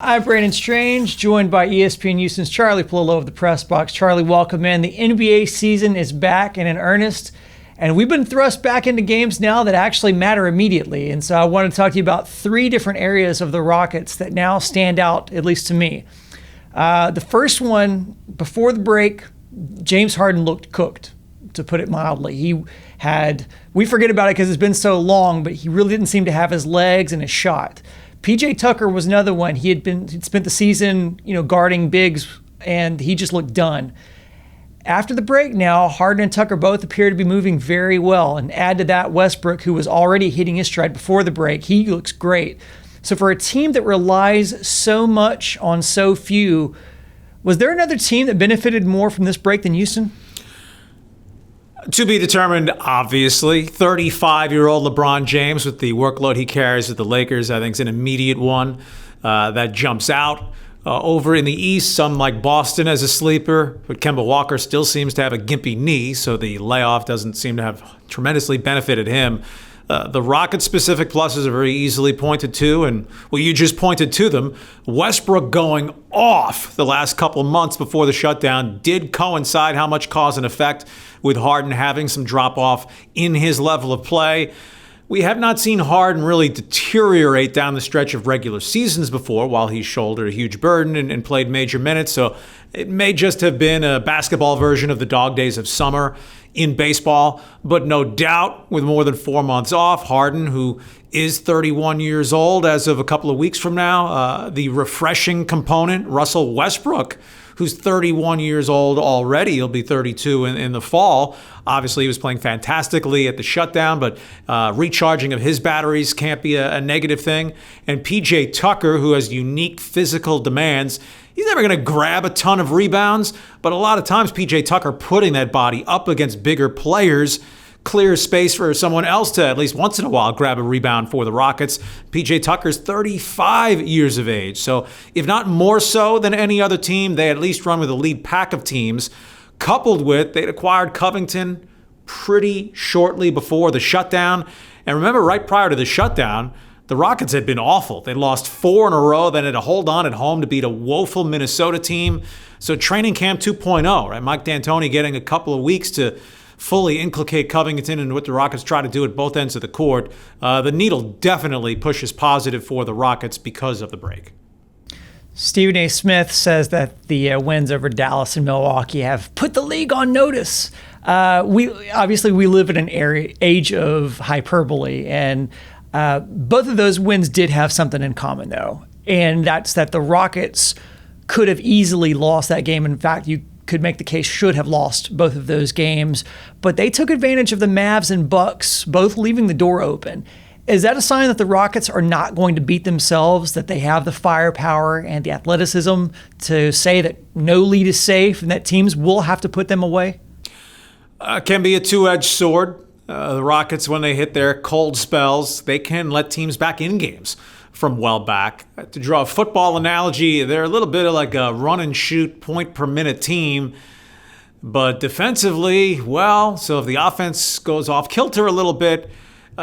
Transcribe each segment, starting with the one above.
I'm Brandon Strange, joined by ESPN Houston's Charlie Pallilo of the Press Box. Charlie, welcome in. The NBA season is back and in earnest, and we've been thrust back into games now that actually matter immediately. And so I want to talk to you about three different areas of the Rockets that now stand out, at least to me. The first one, before the break, James Harden looked cooked, to put it mildly. We forget about it because it's been so long, but he really didn't seem to have his legs and his shot. PJ Tucker was another one. He'd spent the season, guarding bigs, and he just looked done. After the break now, Harden and Tucker both appear to be moving very well. And add to that Westbrook, who was already hitting his stride before the break. He looks great. So for a team that relies so much on so few, was there another team that benefited more from this break than Houston? To be determined, obviously. 35-year-old LeBron James, with the workload he carries with the Lakers, I think is an immediate one that jumps out. Over in the East, some like Boston as a sleeper, but Kemba Walker still seems to have a gimpy knee, so the layoff doesn't seem to have tremendously benefited him. The Rocket-specific pluses are very easily pointed to, and you just pointed to them. Westbrook going off the last couple months before the shutdown did coincide how much cause and effect with Harden having some drop-off in his level of play. We have not seen Harden really deteriorate down the stretch of regular seasons before while he shouldered a huge burden and played major minutes, so it may just have been a basketball version of the dog days of summer in baseball, but no doubt with more than 4 months off, Harden, who is 31 years old as of a couple of weeks from now, the refreshing component, Russell Westbrook, who's 31 years old already. He'll be 32 in the fall. Obviously, he was playing fantastically at the shutdown, but recharging of his batteries can't be a negative thing. And PJ Tucker, who has unique physical demands, he's never going to grab a ton of rebounds, but a lot of times PJ Tucker putting that body up against bigger players clears space for someone else to at least once in a while grab a rebound for the Rockets. PJ Tucker's 35 years of age, so if not more so than any other team, they at least run with a lead pack of teams, coupled with they'd acquired Covington pretty shortly before the shutdown. And remember, right prior to the shutdown, the Rockets had been awful. They lost 4 in a row, then had to hold on at home to beat a woeful Minnesota team. So training camp 2.0, right? Mike D'Antoni getting a couple of weeks to fully inculcate Covington and what the Rockets try to do at both ends of the court. The needle definitely pushes positive for the Rockets because of the break. Stephen A. Smith says that the wins over Dallas and Milwaukee have put the league on notice. We live in an age of hyperbole, and both of those wins did have something in common, though, and that's that the Rockets could have easily lost that game. In fact, you could make the case should have lost both of those games, but they took advantage of the Mavs and Bucks both leaving the door open. Is that a sign that the Rockets are not going to beat themselves, that they have the firepower and the athleticism to say that no lead is safe and that teams will have to put them away? Can be a two-edged sword. The Rockets, when they hit their cold spells, they can let teams back in games from well back. To draw a football analogy, they're a little bit of like a run-and-shoot point-per-minute team. But defensively, so if the offense goes off kilter a little bit,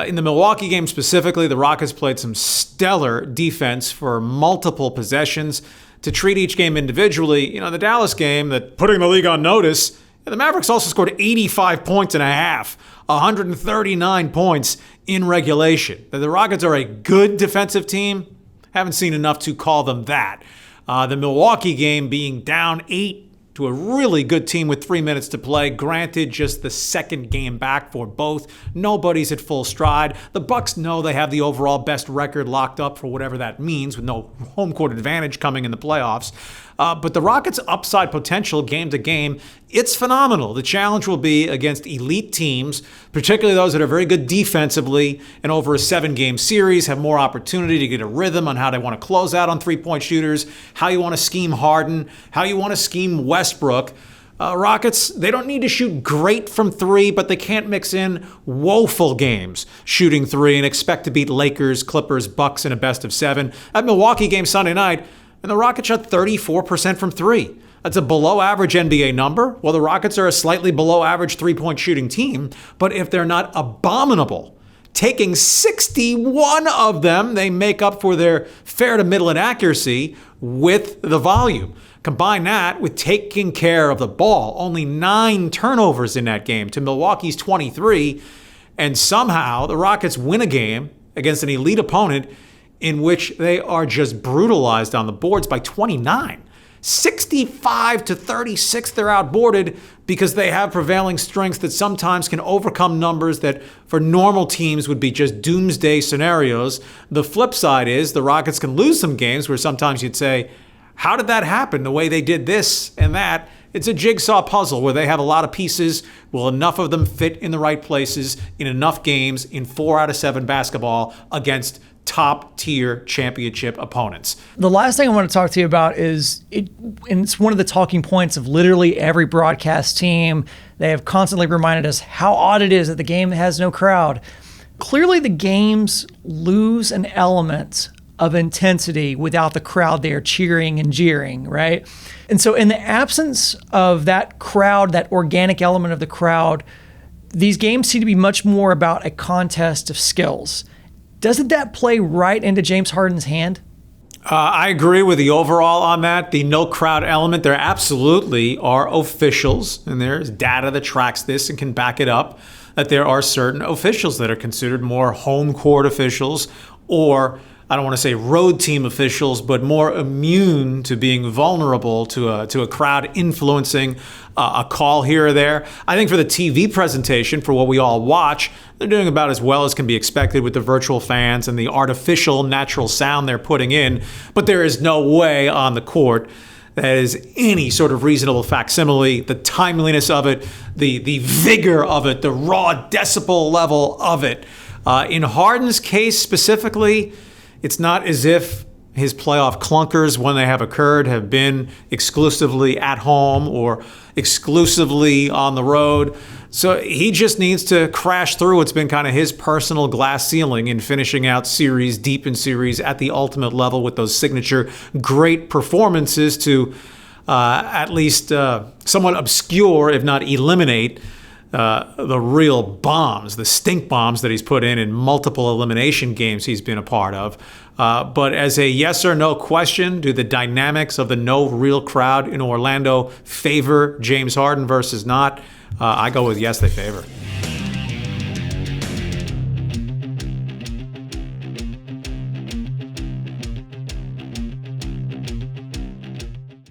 in the Milwaukee game specifically, the Rockets played some stellar defense for multiple possessions. To treat each game individually, the Dallas game, that putting the league on notice, the Mavericks also scored 85 points and a half, 139 points in regulation. The Rockets are a good defensive team. Haven't seen enough to call them that. The Milwaukee game being down 8 to a really good team with 3 minutes to play. Granted, just the second game back for both. Nobody's at full stride. The Bucks know they have the overall best record locked up for whatever that means, with no home court advantage coming in the playoffs. But the Rockets' upside potential game to game, it's phenomenal. The challenge will be against elite teams, particularly those that are very good defensively and over a 7-game series, have more opportunity to get a rhythm on how they want to close out on three-point shooters, how you want to scheme Harden, how you want to scheme Westbrook. Rockets, they don't need to shoot great from three, but they can't mix in woeful games shooting three and expect to beat Lakers, Clippers, Bucks in a best of 7. That Milwaukee game Sunday night, and the Rockets shot 34% from three. That's a below average NBA number. Well, the Rockets are a slightly below average three-point shooting team, but if they're not abominable taking 61 of them. They make up for their fair to middle inaccuracy with the volume. Combine that with taking care of the ball. Only 9 turnovers in that game to Milwaukee's 23. And somehow the Rockets win a game against an elite opponent in which they are just brutalized on the boards by 29. 65-36, they're outboarded because they have prevailing strengths that sometimes can overcome numbers that for normal teams would be just doomsday scenarios. The flip side is the Rockets can lose some games where sometimes you'd say, how did that happen the way they did this and that? It's a jigsaw puzzle where they have a lot of pieces. Will enough of them fit in the right places in enough games in 4 out of 7 basketball against top-tier championship opponents? The last thing I want to talk to you about is, and it's one of the talking points of literally every broadcast team. They have constantly reminded us how odd it is that the game has no crowd. Clearly, the games lose an element of intensity without the crowd there cheering and jeering, right? And so in the absence of that crowd, that organic element of the crowd, these games seem to be much more about a contest of skills. Doesn't that play right into James Harden's hand? I agree with the overall on that. The no crowd element, there absolutely are officials, and there's data that tracks this and can back it up, that there are certain officials that are considered more home court officials, or I don't want to say road team officials, but more immune to being vulnerable to a crowd influencing a call here or there. I think for the TV presentation, for what we all watch, they're doing about as well as can be expected with the virtual fans and the artificial natural sound they're putting in. But there is no way on the court that is any sort of reasonable facsimile, the timeliness of it, the vigor of it, the raw decibel level of it. In Harden's case specifically, it's not as if his playoff clunkers, when they have occurred, have been exclusively at home or exclusively on the road. So he just needs to crash through what's been kind of his personal glass ceiling in finishing out series, deep in series, at the ultimate level with those signature great performances to at least somewhat obscure, if not eliminate, the real bombs, the stink bombs that he's put in multiple elimination games he's been a part of. But as a yes or no question, do the dynamics of the no real crowd in Orlando favor James Harden versus not? I go with yes, they favor.